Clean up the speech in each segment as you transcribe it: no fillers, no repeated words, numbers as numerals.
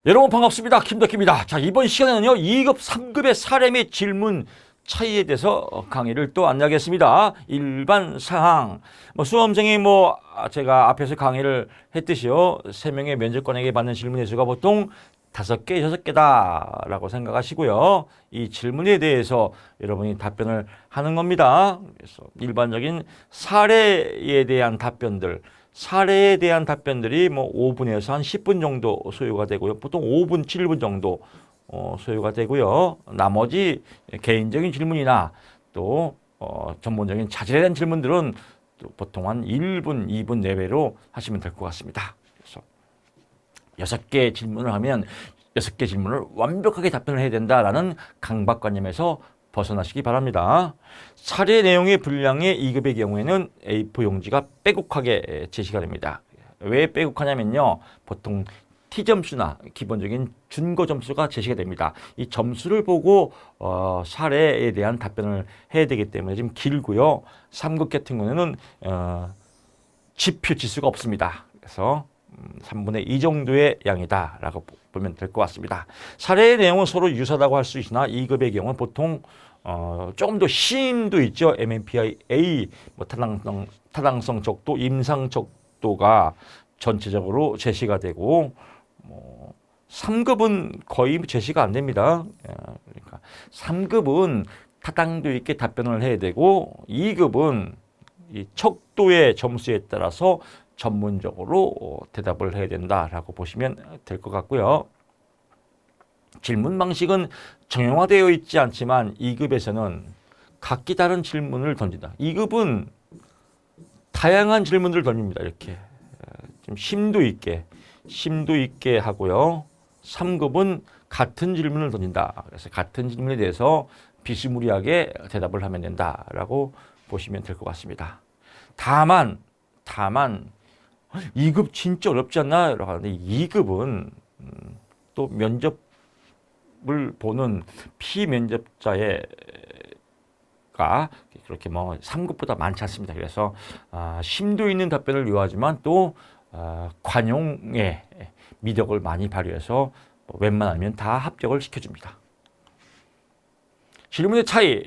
여러분 반갑습니다. 김덕기입니다. 자, 이번 시간에는요, 2급, 3급의 사례 및 질문 차이에 대해서 강의를 또 안내하겠습니다. 일반 사항. 수험생이 제가 앞에서 강의를 했듯이요, 3명의 면접관에게 받는 질문의 수가 보통 5개, 6개다 라고 생각하시고요. 이 질문에 대해서 여러분이 답변을 하는 겁니다. 그래서 일반적인 사례에 대한 답변들, 사례에 대한 답변들이 5분에서 한 10분 정도 소요가 되고요. 보통 5분, 7분 정도 소요가 되고요. 나머지 개인적인 질문이나 또 전문적인 자질에 대한 질문들은 또 보통 한 1분, 2분 내외로 하시면 될 것 같습니다. 그래서 6개 질문을 하면 6개 질문을 완벽하게 답변을 해야 된다라는 강박관념에서 벗어나시기 바랍니다. 사례 내용의 분량의 2급의 경우에는 A4 용지가 빼곡하게 제시가 됩니다. 왜 빼곡하냐면요, 보통 T점수나 기본적인 준거 점수가 제시가 됩니다. 이 점수를 보고 사례에 대한 답변을 해야 되기 때문에 좀 길고요. 3급 같은 경우에는 지표 지수가 없습니다. 그래서 3분의 2 정도의 양이다라고 보면 될 것 같습니다. 사례의 내용은 서로 유사하다고 할 수 있으나 2급의 경우는 보통 조금 더 심도 있죠. MMPI A, 타당성 적도, 임상 적도가 전체적으로 제시가 되고 3급은 거의 제시가 안 됩니다. 그러니까 3급은 타당도 있게 답변을 해야 되고 2급은 이 척도의 점수에 따라서 전문적으로 대답을 해야 된다라고 보시면 될 것 같고요. 질문 방식은 정형화되어 있지 않지만 2급에서는 각기 다른 질문을 던진다. 2급은 다양한 질문들을 던집니다. 이렇게 좀 심도 있게 하고요. 3급은 같은 질문을 던진다. 그래서 같은 질문에 대해서 비스무리하게 대답을 하면 된다라고 보시면 될 것 같습니다. 다만 2급 진짜 어렵지 않나? 라고 하는데 2급은 또 면접을 보는 피면접자가 그렇게 3급보다 많지 않습니다. 그래서 심도 있는 답변을 요하지만 또 관용의 미덕을 많이 발휘해서 웬만하면 다 합격을 시켜줍니다. 질문의 차이,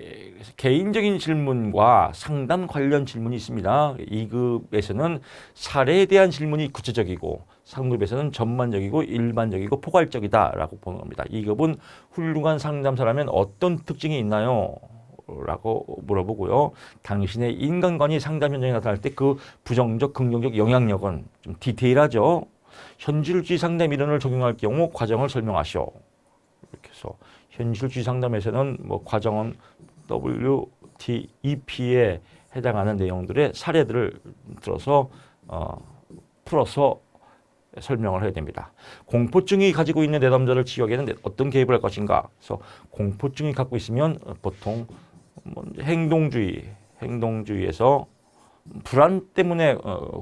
개인적인 질문과 상담 관련 질문이 있습니다. 2급에서는 사례에 대한 질문이 구체적이고 3급에서는 전반적이고 일반적이고 포괄적이다라고 보는 겁니다. 2급은 훌륭한 상담사라면 어떤 특징이 있나요? 라고 물어보고요. 당신의 인간관이 상담 현장에 나타날 때 그 부정적, 긍정적 영향력은 좀 디테일하죠. 현실주의 상담 이론을 적용할 경우 과정을 설명하시오. 이렇게 해서 현실주의 상담에서는 과정은 WTEP에 해당하는 내용들의 사례들을 들어서 풀어서 설명을 해야 됩니다. 공포증이 가지고 있는 내담자를 치유하기에는 어떤 개입을 할 것인가? 그래서 공포증이 갖고 있으면 보통 행동주의에서 불안 때문에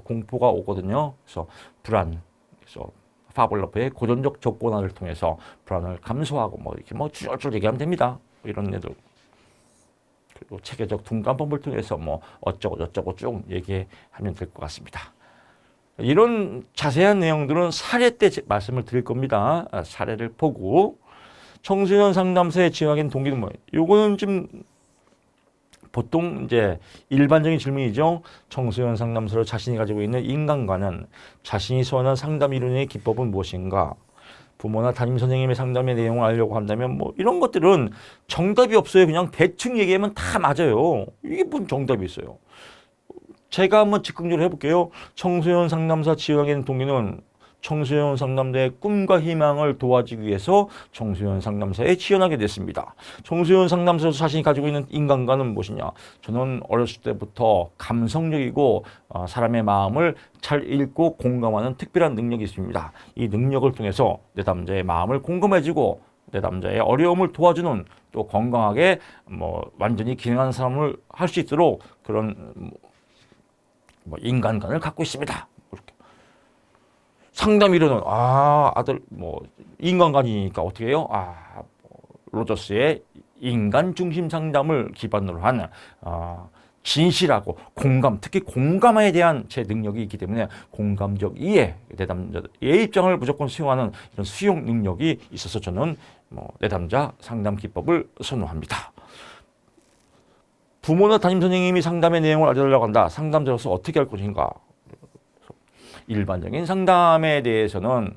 공포가 오거든요. 그래서 그래서 파블로프의 고전적 조건화를 통해서 불안을 감소하고 이렇게 줄줄 얘기하면 됩니다. 이런 애들. 그리고 체계적 둔감법을 통해서 어쩌고 저쩌고 쭉 얘기하면 될 것 같습니다. 이런 자세한 내용들은 사례 때 말씀을 드릴 겁니다. 사례를 보고 청소년 상담사의 지원하기는 동기는 뭐예요? 요거는 좀 보통 이제 일반적인 질문이죠. 청소년 상담사로 자신이 가지고 있는 인간관은, 자신이 소원한 상담 이론의 기법은 무엇인가? 부모나 담임 선생님의 상담의 내용을 알려고 한다면 이런 것들은 정답이 없어요. 그냥 대충 얘기하면 다 맞아요. 이게 무슨 정답이 있어요. 제가 한번 즉흥적으로 해볼게요. 청소년 상담사 지원하기는 동기는 청소년 상담자의 꿈과 희망을 도와주기 위해서 청소년 상담사에 지원하게 됐습니다. 청소년 상담사에서 자신이 가지고 있는 인간관은 무엇이냐? 저는 어렸을 때부터 감성적이고 사람의 마음을 잘 읽고 공감하는 특별한 능력이 있습니다. 이 능력을 통해서 내담자의 마음을 공감해주고 내담자의 어려움을 도와주는, 또 건강하게 완전히 기능하는 사람을 할 수 있도록 그런 인간관을 갖고 있습니다. 상담 이론은 아들 인간관이니까 어떻게 해요? 로저스의 인간 중심 상담을 기반으로 한 진실하고 공감, 특히 공감에 대한 제 능력이 있기 때문에 공감적 이해, 내담자의 입장을 무조건 수용하는 이런 수용 능력이 있어서 저는 내담자 상담 기법을 선호합니다. 부모나 담임 선생님이 상담의 내용을 알려달라고 한다. 상담자로서 어떻게 할 것인가? 일반적인 상담에 대해서는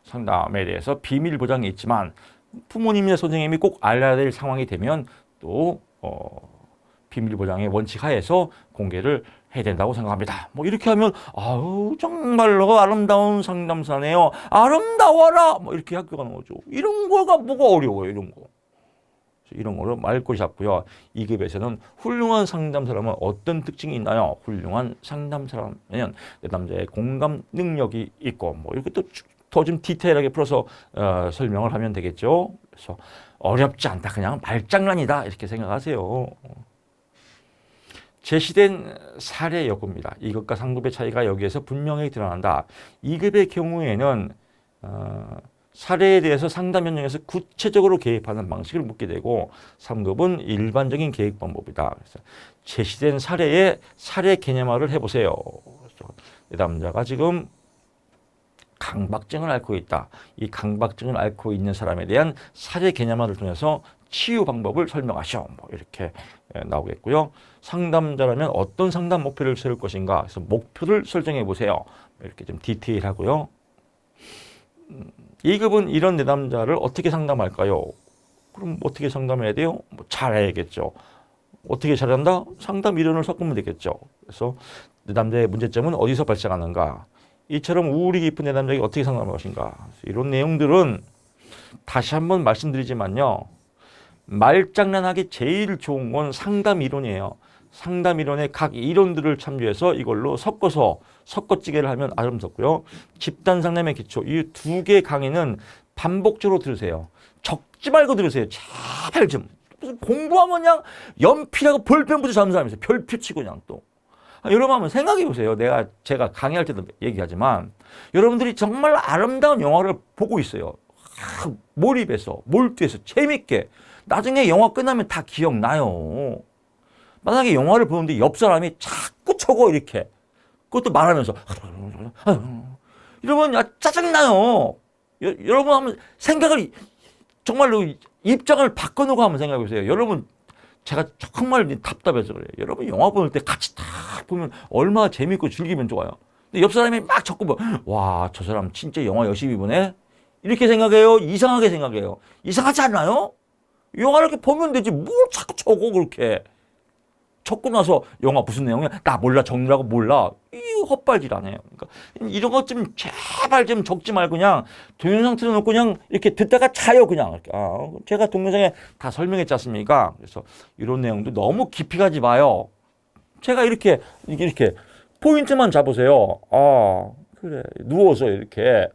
상담에 대해서 비밀 보장이 있지만 부모님이나 선생님이 꼭 알아야 될 상황이 되면 또 비밀 보장의 원칙 하에서 공개를 해야 된다고 생각합니다. 이렇게 하면 아우 정말로 아름다운 상담사네요. 아름다워라. 이렇게 합격하는 거죠. 이런 거가 뭐가 어려워요. 이런 거를 맑고 잡고요. 2급에서는 훌륭한 상담사라면 어떤 특징이 있나요? 훌륭한 상담사라면 내담자의 공감 능력이 있고 이렇게 또 더 좀 디테일하게 풀어서 설명을 하면 되겠죠. 그래서 어렵지 않다. 그냥 말장난이다. 이렇게 생각하세요. 제시된 사례 여부입니다. 2급과 3급의 차이가 여기에서 분명히 드러난다. 2급의 경우에는 사례에 대해서 상담 현장에서 구체적으로 개입하는 방식을 묻게 되고 3급은 일반적인 개입 방법이다. 그래서 제시된 사례의 사례 개념화를 해보세요. 내담자가 지금 강박증을 앓고 있다. 이 강박증을 앓고 있는 사람에 대한 사례 개념화를 통해서 치유 방법을 설명하시오. 이렇게 나오겠고요. 상담자라면 어떤 상담 목표를 세울 것인가. 그래서 목표를 설정해 보세요. 이렇게 좀 디테일하고요. 2급은 이런 내담자를 어떻게 상담할까요? 그럼 어떻게 상담해야 돼요? 잘해야겠죠. 어떻게 잘한다? 상담 이론을 섞으면 되겠죠. 그래서 내담자의 문제점은 어디서 발생하는가? 이처럼 우울이 깊은 내담자에게 어떻게 상담할 것인가? 이런 내용들은 다시 한번 말씀드리지만요. 말장난하기 제일 좋은 건 상담 이론이에요. 상담 이론의 각 이론들을 참조해서 이걸로 섞어찌개를 하면 아름답고요. 집단 상담의 기초, 이 두 개 강의는 반복적으로 들으세요. 적지 말고 들으세요. 제발 좀. 무슨 공부하면 그냥 연필하고 볼펜부터 잡는 사람이 있어요. 별표 치고 그냥 또. 여러분 한번 생각해 보세요. 제가 강의할 때도 얘기하지만 여러분들이 정말 아름다운 영화를 보고 있어요. 몰입해서, 몰두해서 재밌게. 나중에 영화 끝나면 다 기억나요. 만약에 영화를 보는데 옆 사람이 자꾸 저거 이렇게 그것도 말하면서 이러면 짜증나요. 여러분 한번 생각을 정말로 입장을 바꿔놓고 한번 생각해 보세요. 여러분 제가 정말 답답해서 그래요. 여러분 영화 보는 때 같이 딱 보면 얼마나 재밌고 즐기면 좋아요. 근데 옆 사람이 막 자꾸 와, 저 사람 진짜 영화 열심히 보네. 이렇게 생각해요? 이상하게 생각해요? 이상하지 않나요? 영화를 이렇게 보면 되지 뭘 자꾸 적어 그렇게. 적고 나서 영화 무슨 내용이야? 나 몰라. 적느라고 몰라. 이거 헛발질하네요. 그러니까 이런 것 좀 제발 좀 적지 말고 그냥 동영상 틀어놓고 그냥 이렇게 듣다가 자요 그냥. 제가 동영상에 다 설명했지 않습니까? 그래서 이런 내용도 너무 깊이 가지 마요. 제가 이렇게 포인트만 잡으세요. 그래. 누워서 이렇게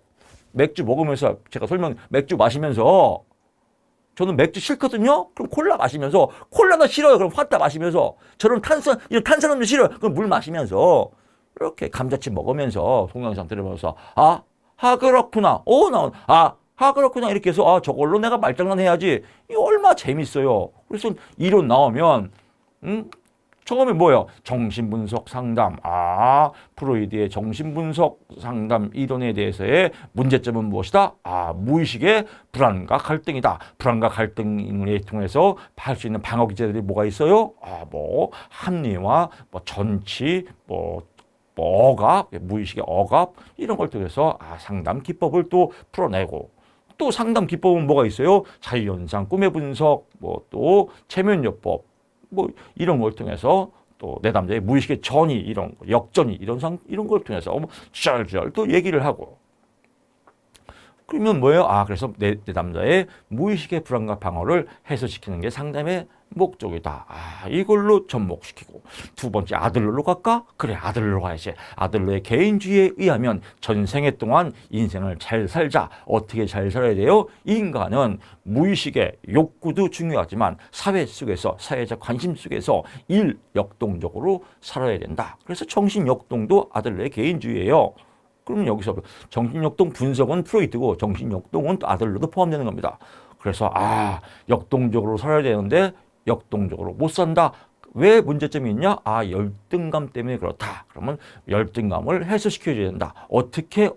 맥주 먹으면서 제가 맥주 마시면서 저는 맥주 싫거든요. 그럼 콜라 마시면서 콜라도 싫어요. 그럼 환타 마시면서 저는 이런 탄산음료 싫어요. 그럼 물 마시면서 이렇게 감자칩 먹으면서 동영상 들으면서 그렇구나. 그렇구나. 이렇게 해서 저걸로 내가 말장난 해야지. 이거 얼마나 재밌어요. 그래서 이론 나오면 처음에 뭐예요? 정신분석 상담. 프로이드의 정신분석 상담 이론에 대해서의 문제점은 무엇이다? 무의식의 불안과 갈등이다. 불안과 갈등을 통해서 할 수 있는 방어 기제들이 뭐가 있어요? 합리화, 전치, 억압, 무의식의 억압 이런 걸 통해서 상담 기법을 또 풀어내고 또 상담 기법은 뭐가 있어요? 자유현상, 꿈의 분석, 또 체면요법 이런 걸 통해서 또 내담자의 무의식의 전이 이런 역전이 이런 걸 통해서 짤짤 또 얘기를 하고 그러면 뭐예요? 그래서 내담자의 무의식의 불안과 방어를 해소시키는 게 상담의 목적이다. 이걸로 접목시키고 두 번째 아들러로 갈까? 그래 아들러로 가야지. 아들러의 개인주의에 의하면 전생에 동안 인생을 잘 살자. 어떻게 잘 살아야 돼요? 인간은 무의식의 욕구도 중요하지만 사회 속에서 사회적 관심 속에서 일역동적으로 살아야 된다. 그래서 정신역동도 아들러의 개인주의예요. 그럼 여기서 정신역동 분석은 프로이트고 정신역동은 또 아들러도 포함되는 겁니다. 그래서 역동적으로 살아야 되는데 역동적으로 못 산다. 왜 문제점이 있냐? 아, 열등감 때문에 그렇다. 그러면 열등감을 해소시켜줘야 된다. 어떻게?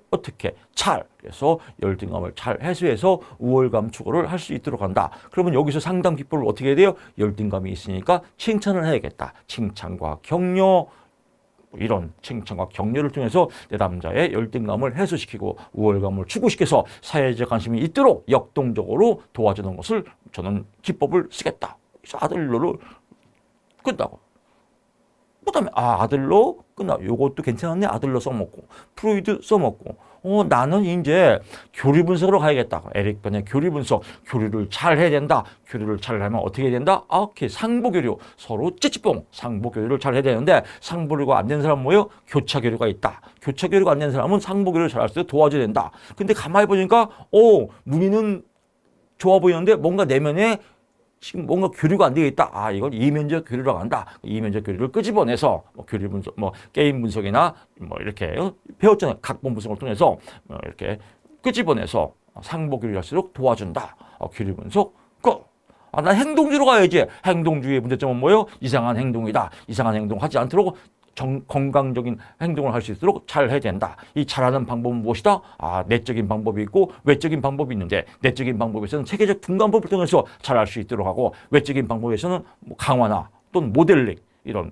잘. 그래서 열등감을 잘 해소해서 우월감 추구를 할 수 있도록 한다. 그러면 여기서 상담 기법을 어떻게 해야 돼요? 열등감이 있으니까 칭찬을 해야겠다. 칭찬과 격려, 이런 칭찬과 격려를 통해서 내 남자의 열등감을 해소시키고 우월감을 추구시켜서 사회적 관심이 있도록 역동적으로 도와주는 것을 저는 기법을 쓰겠다. 그래서 아들로를 끝나고, 그다음에 아들로 끝나. 요것도 괜찮았네. 아들로 써먹고, 프로이드 써먹고. 나는 이제 교리 분석으로 가야겠다. 에릭 번의 교리 분석, 교류를 잘 해야 된다. 교류를 잘 하면 어떻게 해야 된다? 오케이, 상보 교류, 서로 찌찌뽕, 상보 교류를 잘 해야 되는데 상보 교류가 안 되는 사람은 뭐예요? 교차 교류가 있다. 교차 교류가 안 되는 사람은 상보 교류를 잘 할 수 있도록 도와줘야 된다. 근데 가만히 보니까 문의는 좋아 보이는데 뭔가 내면에 지금 뭔가 교류가 안 되겠다. 이걸 이면적 교류라고 한다. 이면적 교류를 끄집어내서 교류 분석, 게임 분석이나 이렇게 배웠잖아요. 각본 분석을 통해서 이렇게 끄집어내서 상보 교류를 할수록 도와준다. 교류 분석 끝. 난 행동주의로 가야지. 행동주의의 문제점은 뭐예요? 이상한 행동이다. 이상한 행동 하지 않도록 건강적인 행동을 할 수 있도록 잘 해야 된다. 이 잘하는 방법은 무엇이다? 내적인 방법이 있고 외적인 방법이 있는데, 내적인 방법에서는 체계적 등간법을 통해서 잘할 수 있도록 하고, 외적인 방법에서는 강화나 또는 모델링, 이런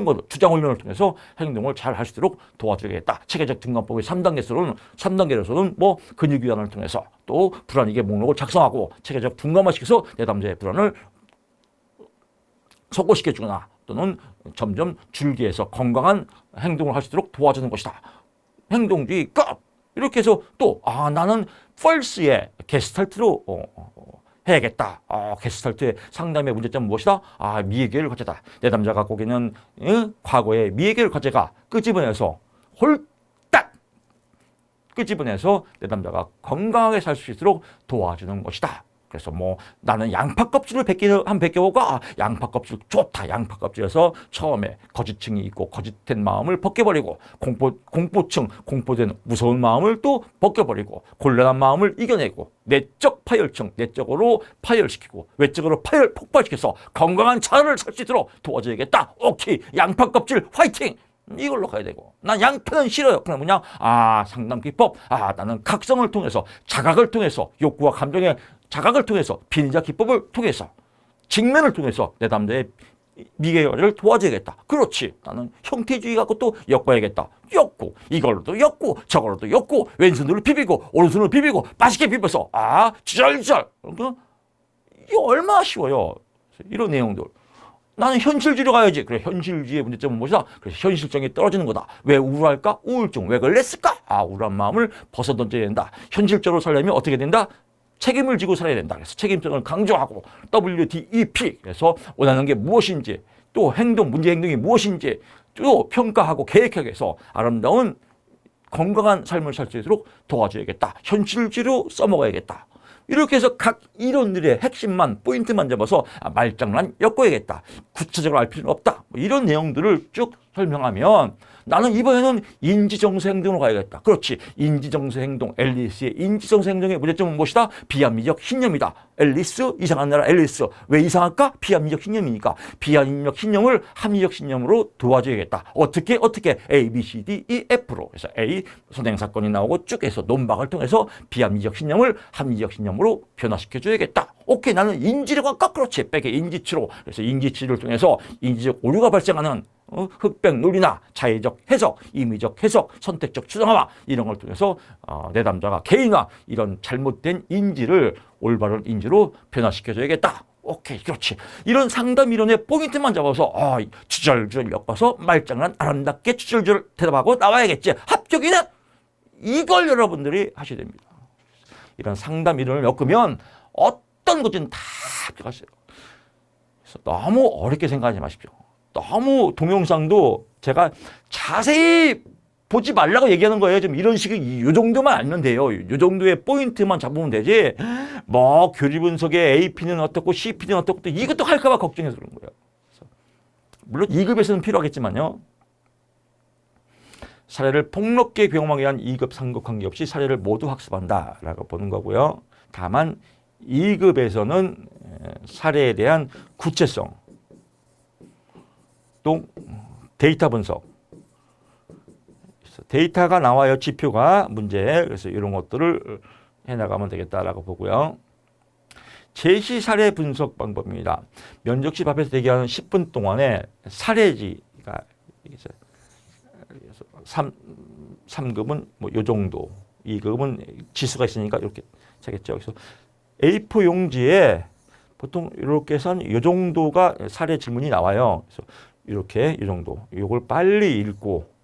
것, 주장 훈련을 통해서 행동을 잘 할 수 있도록 도와주겠다. 체계적 등간법의 3단계로서는 근육 유연을 통해서 또 불안이게 목록을 작성하고 체계적 등간화시켜서 내 남자의 불안을 석고시켜주거나 또는 점점 줄기에서 건강한 행동을 할 수 있도록 도와주는 것이다. 행동주의 끝! 이렇게 해서 또 나는 펄스의 게스탈트로 해야겠다. 게스탈트의 상담의 문제점은 무엇이다? 미해결 과제다. 내 남자가 갖고 있는 과거의 미해결 과제가 끄집어내서 홀딱 끄집어내서 내 남자가 건강하게 살 수 있도록 도와주는 것이다. 그래서 나는 양파 껍질을 한번 벗겨보고 양파 껍질 좋다. 양파 껍질에서 처음에 거짓층이 있고 거짓된 마음을 벗겨버리고 공포층, 공포된 무서운 마음을 또 벗겨버리고 곤란한 마음을 이겨내고 내적 파열층, 내적으로 파열시키고 외적으로 폭발시켜서 건강한 자아를 살 수 있도록 도와줘야겠다. 오케이, 양파 껍질 화이팅! 이걸로 가야 되고, 난 양파는 싫어요. 그럼 그냥 상담 기법, 나는 각성을 통해서, 자각을 통해서, 욕구와 감정의 자각을 통해서, 비인자 기법을 통해서, 직면을 통해서 내 남자의 미개를 도와줘야겠다. 그렇지, 나는 형태주의 갖고 또 엮어야겠다. 엮고, 이걸로도 엮고, 저걸로도 엮고, 왼손으로 비비고 오른손으로 비비고 맛있게 비벼서 주절주절. 이거 얼마나 쉬워요. 이런 내용들. 나는 현실주의로 가야지. 그래, 현실주의의 문제점은 무엇이다? 그래서 현실성이 떨어지는 거다. 왜 우울할까? 우울증. 왜 걸렸을까? 우울한 마음을 벗어던져야 된다. 현실적으로 살려면 어떻게 된다? 책임을 지고 살아야 된다. 그래서 책임성을 강조하고, WDEP. 그래서 원하는 게 무엇인지, 또 문제 행동이 무엇인지, 또 평가하고 계획하게 해서 아름다운 건강한 삶을 살 수 있도록 도와줘야겠다. 현실주의로 써먹어야겠다. 이렇게 해서 각 이론들의 핵심만, 포인트만 잡아서 말장난 엮어야겠다. 구체적으로 알 필요는 없다. 이런 내용들을 쭉 설명하면 나는 이번에는 인지정서 행동으로 가야겠다. 그렇지. 인지정서 행동, 앨리스의 인지정서 행동의 문제점은 무엇이다? 비합리적 신념이다. 앨리스, 이상한 나라 앨리스. 왜 이상할까? 비합리적 신념이니까. 비합리적 신념을 합리적 신념으로 도와줘야겠다. 어떻게? A, B, C, D, E, F로. 그래서 A, 선행사건이 나오고 쭉 해서 논박을 통해서 비합리적 신념을 합리적 신념으로 변화시켜줘야겠다. 오케이, 나는 인지를 갈까? 그렇지. 백의 인지치로. 그래서 인지치를 통해서 인지적 오류가 발생하는 흑백 논리나 자의적 해석, 임의적 해석, 선택적 추정화 이런 걸 통해서 내 남자가 개인화 이런 잘못된 인지를 올바른 인지로 변화시켜줘야겠다. 오케이, 그렇지. 이런 상담 이론의 포인트만 잡아서 주절주절 엮어서 말장난 아름답게 주절주절 대답하고 나와야겠지. 합격이네. 이걸 여러분들이 하셔야 됩니다. 이런 상담 이론을 엮으면 어떤 것든 다 합격하세요. 그래서 너무 어렵게 생각하지 마십시오. 너무 동영상도 제가 자세히 보지 말라고 얘기하는 거예요. 좀 이런 식의 요 정도만 알면 돼요. 요 정도의 포인트만 잡으면 되지. 교리 분석의 AP는 어떻고 CP는 어떻고 또 이것도 할까 봐 걱정해서 그런 거예요. 물론 2급에서는 필요하겠지만요. 사례를 폭넓게 경험하기 위한 2급, 3급 관계없이 사례를 모두 학습한다라고 보는 거고요. 다만 2급에서는 사례에 대한 구체성, 또 데이터 분석. 데이터가 나와요. 지표가 문제. 그래서 이런 것들을 해나가면 되겠다라고 보고요. 제시 사례 분석 방법입니다. 면접실 앞에서 대기하는 10분 동안에 사례지가 3급은 뭐 요 정도, 2급은 지수가 있으니까 이렇게 차겠죠. 그래서 A4 용지에 보통 이렇게 해서 요 정도가 사례 질문이 나와요. 그래서 이렇게 이 정도. 이걸 빨리 읽고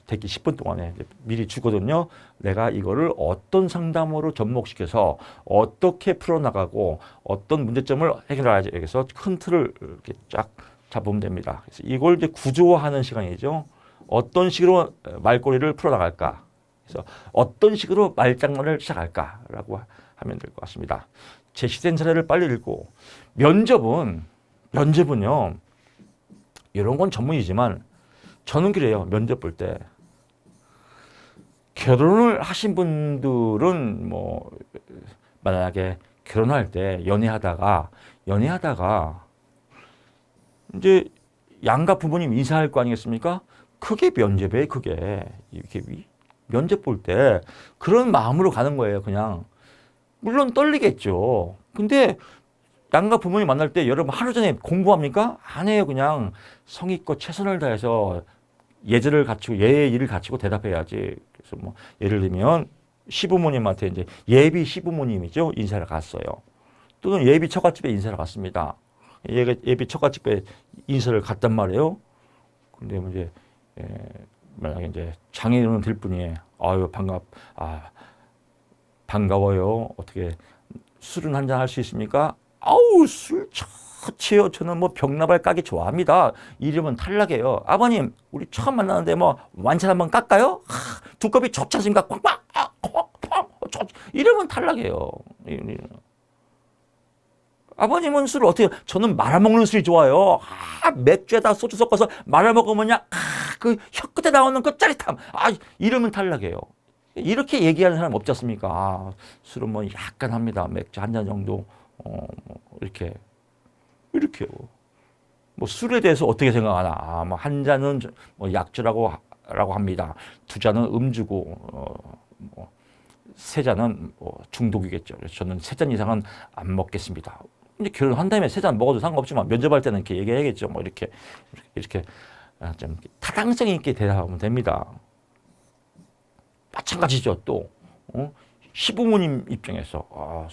대기 10분 동안에 미리 주거든요. 내가 이거를 어떤 상담으로 접목시켜서 어떻게 풀어나가고 어떤 문제점을 해결해야지. 여기서 큰 틀을 이렇게 쫙 잡으면 됩니다. 그래서 이걸 이제 구조화하는 시간이죠. 어떤 식으로 말꼬리를 풀어나갈까? 그래서 어떤 식으로 말장난을 시작할까라고 하면 될 것 같습니다. 제시된 사례를 빨리 읽고 면접은요. 이런 건 전문이지만 저는 그래요. 면접 볼 때 결혼을 하신 분들은 뭐 만약에 결혼할 때 연애하다가 이제 양가 부모님 인사할 거 아니겠습니까? 그게 면접이에요. 그게 이렇게 면접 볼 때 그런 마음으로 가는 거예요. 그냥 물론 떨리겠죠. 근데 양가 부모님 만날 때 여러분 하루 전에 공부합니까? 안 해요. 그냥 성의껏 최선을 다해서 예절을 갖추고 예의를 갖추고 대답해야지. 그래서 뭐 예를 들면 시부모님한테 이제 예비 시부모님이죠. 인사를 갔어요. 또는 예비 처갓집에 인사를 갔습니다. 예비 처갓집에 인사를 갔단 말이에요. 근데 이제 만약에 이제 장인어른 될 분이 아유 반가워요. 어떻게 술은 한잔 할 수 있습니까? 아우 술 좋지요. 저는 뭐 병나발 까기 좋아합니다. 이러면 탈락이에요. 아버님 우리 처음 만나는데 뭐 완찬 한번 깎아요? 두 컵이 좋지 않습니까? 꽉꽉 이러면 탈락이에요. 아버님은 술을 어떻게 저는 말아먹는 술이 좋아요. 맥주에다 소주 섞어서 말아먹으면요. 그 혀끝에 나오는 그 짜릿함. 이러면 탈락이에요. 이렇게 얘기하는 사람 없지 않습니까? 술은 뭐 약간 합니다. 맥주 한 잔 정도. 이렇게요. 뭐 술에 대해서 어떻게 생각하나? 뭐 한 잔은 뭐 약주라고 합니다. 두 잔은 음주고, 뭐 세 잔은 뭐 중독이겠죠. 그래서 저는 세 잔 이상은 안 먹겠습니다. 이제 결혼한 다음에 세 잔 먹어도 상관없지만 면접할 때는 이렇게 얘기해야겠죠. 뭐 이렇게 좀 타당성 있게 대답하면 됩니다. 마찬가지죠. 또 시부모님 입장에서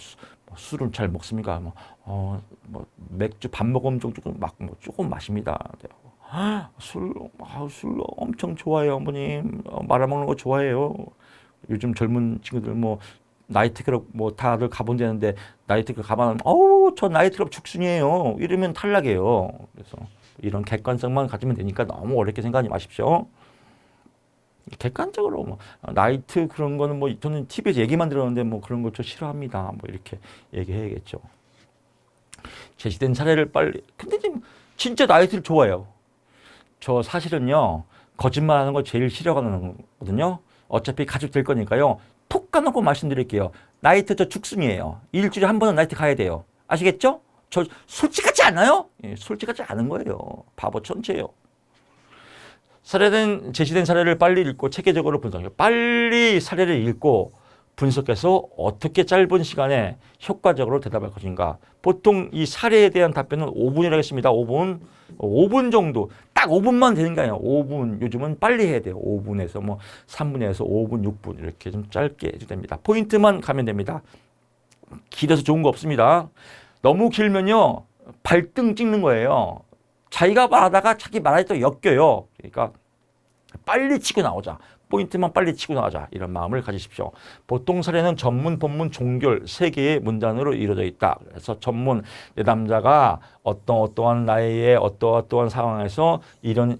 술을 잘 먹습니까? 뭐 맥주 밥 먹으면 조금 마십니다. 술 엄청 좋아해요, 어머님. 말아먹는 거 좋아해요. 요즘 젊은 친구들 뭐 나이트클럽 뭐 다들 가본다는데 나이트클럽 가면 저 나이트클럽 죽순이에요. 이러면 탈락이에요. 그래서 이런 객관성만 가지면 되니까 너무 어렵게 생각하지 마십시오. 객관적으로 뭐 나이트 그런 거는 뭐 저는 TV에서 얘기만 들었는데 뭐 그런 거 저 싫어합니다. 뭐 이렇게 얘기해야겠죠. 제시된 사례를 빨리. 근데 지금 진짜 나이트를 좋아해요. 저 사실은요 거짓말하는 거 제일 싫어하는 거거든요. 어차피 가족 될 거니까요. 톡 까놓고 말씀드릴게요. 나이트 저 죽순이에요. 일주일에 한 번은 나이트 가야 돼요. 아시겠죠? 저 솔직하지 않아요? 예, 솔직하지 않은 거예요. 바보 천체예요. 제시된 사례를 빨리 읽고 체계적으로 분석해요. 빨리 사례를 읽고 분석해서 어떻게 짧은 시간에 효과적으로 대답할 것인가. 보통 이 사례에 대한 답변은 5분이라고 했습니다. 5분 정도. 딱 5분만 되는 게 아니에요. 5분. 요즘은 빨리 해야 돼요. 5분에서 뭐 3분에서 5분, 6분 이렇게 좀 짧게 해도 됩니다. 포인트만 가면 됩니다. 길어서 좋은 거 없습니다. 너무 길면요. 발등 찍는 거예요. 자기가 말하다가 자기 말할 때 엮여요. 그러니까 빨리 치고 나오자. 포인트만 빨리 치고 나가자. 이런 마음을 가지십시오. 보통 사례는 전문, 본문, 종결 3개의 문단으로 이루어져 있다. 그래서 전문, 내담자가 어떠한 나이에 어떠한 상황에서 이런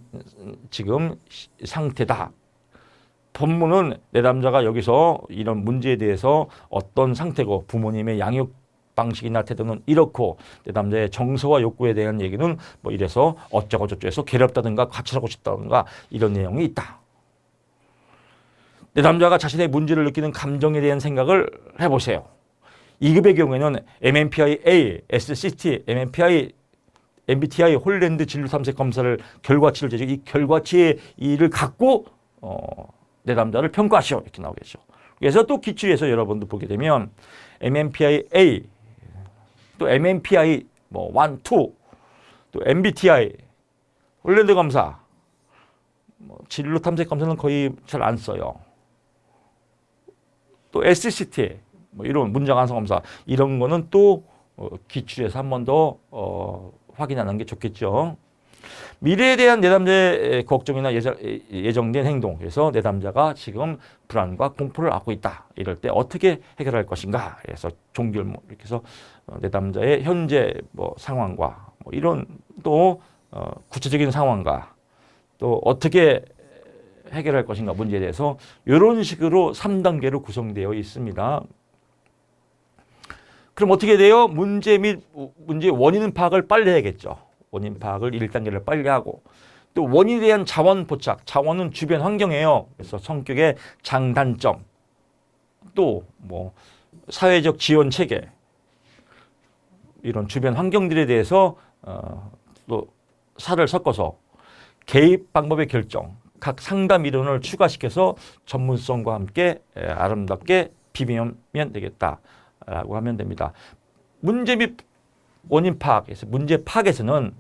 지금 상태다. 본문은 내담자가 여기서 이런 문제에 대해서 어떤 상태고 부모님의 양육 방식이나 태도는 이렇고 내담자의 정서와 욕구에 대한 얘기는 뭐 이래서 어쩌고 저쩌고 해서 괴롭다든가 가출하고 싶다든가 이런 내용이 있다. 내담자가 자신의 문제를 느끼는 감정에 대한 생각을 해보세요. 2급의 경우에는 MMPI A, SCT, MBTI 홀랜드 진로 탐색 검사를 결과치를 제시하고 이 결과치의 이를 갖고 내담자를 평가하시오 이렇게 나오겠죠. 그래서 또 기출에서 여러분도 보게 되면 MMPI A, 또 MMPI 뭐 1, 2, 또 MBTI 홀랜드 검사, 뭐 진로 탐색 검사는 거의 잘 안 써요. 또 SCT 뭐 이런 문장 완성 검사 이런 거는 또 기출에서 한 번 더 확인하는 게 좋겠죠. 미래에 대한 내담자의 걱정이나 예정된 행동, 그래서 내담자가 지금 불안과 공포를 앓고 있다. 이럴 때 어떻게 해결할 것인가. 그래서 종결 이렇게 해서 내담자의 현재 뭐 상황과 뭐 이런 또 구체적인 상황과 또 어떻게 해결할 것인가 문제에 대해서 이런 식으로 3단계로 구성되어 있습니다. 그럼 어떻게 돼요? 문제 및 문제의 원인 파악을 빨리 해야겠죠. 원인 파악을 1단계를 빨리 하고 또 원인에 대한 자원 포착, 자원은 주변 환경이에요. 그래서 성격의 장단점, 또 뭐 사회적 지원 체계 이런 주변 환경들에 대해서 또 살을 섞어서 개입 방법의 결정, 각 상담 이론을 추가시켜서 전문성과 함께 아름답게 비비면 되겠다라고 하면 됩니다. 문제 및 원인 파악에서 문제 파악에서는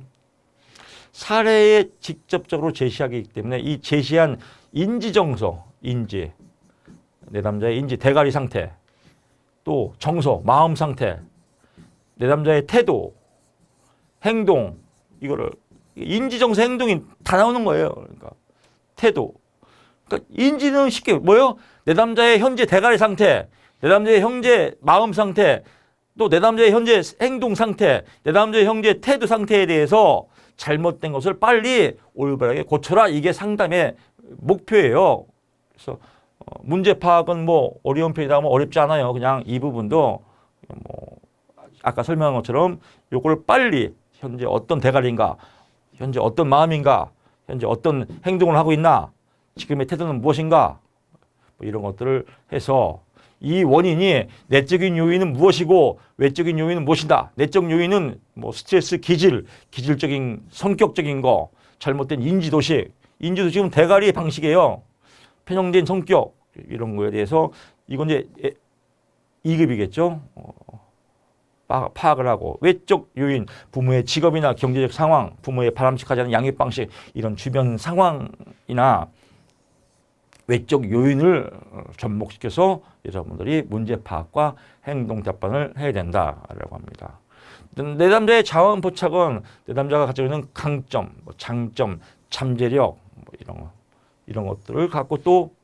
사례에 직접적으로 제시하기 때문에 이 제시한 인지 정서, 인지, 내담자의 인지, 대가리 상태, 또 정서, 마음 상태, 내담자의 태도, 행동, 이거를 인지, 정서, 행동이 다 나오는 거예요. 그러니까 태도. 그러니까 인지는 쉽게 뭐예요? 내담자의 현재 대가리 상태, 내담자의 현재 마음 상태, 또 내담자의 현재 행동 상태, 내담자의 현재 태도 상태에 대해서 잘못된 것을 빨리 올바르게 고쳐라. 이게 상담의 목표예요. 그래서 문제 파악은 뭐 어려운 편이다 하면 어렵지 않아요. 그냥 이 부분도 뭐 아까 설명한 것처럼 요걸 빨리 현재 어떤 대가리인가, 현재 어떤 마음인가, 현재 어떤 행동을 하고 있나, 지금의 태도는 무엇인가, 뭐 이런 것들을 해서 이 원인이 내적인 요인은 무엇이고 외적인 요인은 무엇이다. 내적 요인은 뭐 스트레스, 기질적인 성격적인 거, 잘못된 인지도식, 인지도식은 대가리의 방식이에요. 편향된 성격 이런 거에 대해서 이건 이제 2급이겠죠. 파악을 하고 외적 요인, 부모의 직업이나 경제적 상황, 부모의 바람직하지 않은 양육 방식 이런 주변 상황이나 외적 요인을 접목시켜서 여러분들이 문제 파악과 행동 답변을 해야 된다라고 합니다. 내담자의 자원 포착은 내담자가 가지고 있는 강점, 뭐 장점, 잠재력 뭐 이런 것들을 갖고 또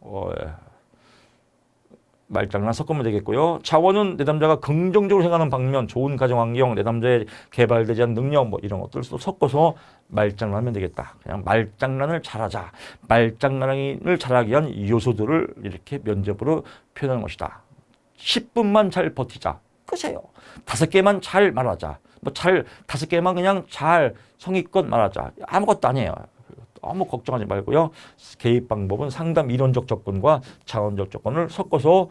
말장난 섞으면 되겠고요. 자원은 내담자가 긍정적으로 생각하는 방면, 좋은 가정환경, 내담자의 개발되지 않은 능력 뭐 이런 것들을 또 섞어서 말장난을 하면 되겠다. 그냥 말장난을 잘하자. 말장난을 잘하기 위한 요소들을 이렇게 면접으로 표현하는 것이다. 10분만 잘 버티자. 끝이에요. 5개만 잘 말하자. 뭐 5개만 그냥 잘 성의껏 말하자. 아무것도 아니에요. 너무 걱정하지 말고요. 개입 방법은 상담 이론적 접근과 자원적 접근을 섞어서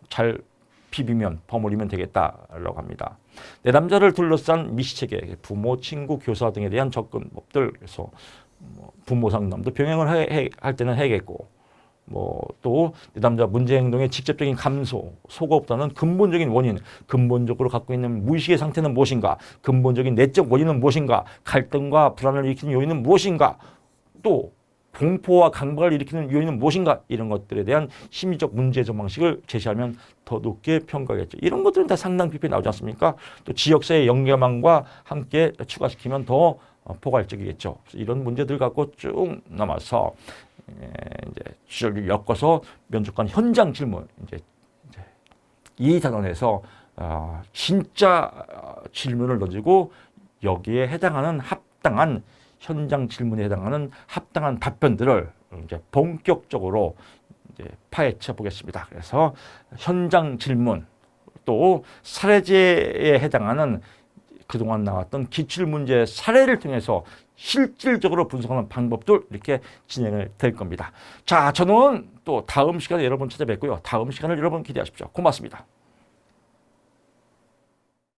잘 비비면 버무리면 되겠다라고 합니다. 내담자를 둘러싼 미시체계, 부모, 친구, 교사 등에 대한 접근법들, 그래서 부모 상담도 병행을 할 때는 해야겠고, 뭐 또 내담자 문제 행동의 직접적인 감소, 소가 없다는 근본적인 원인, 근본적으로 갖고 있는 무의식의 상태는 무엇인가, 근본적인 내적 원인은 무엇인가, 갈등과 불안을 일으키는 요인은 무엇인가, 또 공포와 강박을 일으키는 요인은 무엇인가, 이런 것들에 대한 심리적 문제 해소 방식을 제시하면 더 높게 평가하겠죠. 이런 것들은 다 상당 비평이 나오지 않습니까? 또 지역사회 연계망과 함께 추가시키면 더 포괄적이겠죠. 이런 문제들 갖고 쭉 남아서 이제 주저를 엮어서 면접관 현장 질문 이제 이 단원에서 진짜 질문을 던지고 여기에 해당하는 합당한 현장 질문에 해당하는 합당한 답변들을 이제 본격적으로 이제 파헤쳐 보겠습니다. 그래서 현장 질문 또 사례제에 해당하는 그동안 나왔던 기출문제 사례를 통해서 실질적으로 분석하는 방법도 이렇게 진행을 될 겁니다. 자, 저는 또 다음 시간에 여러분 찾아뵙고요. 다음 시간을 여러분 기대하십시오. 고맙습니다.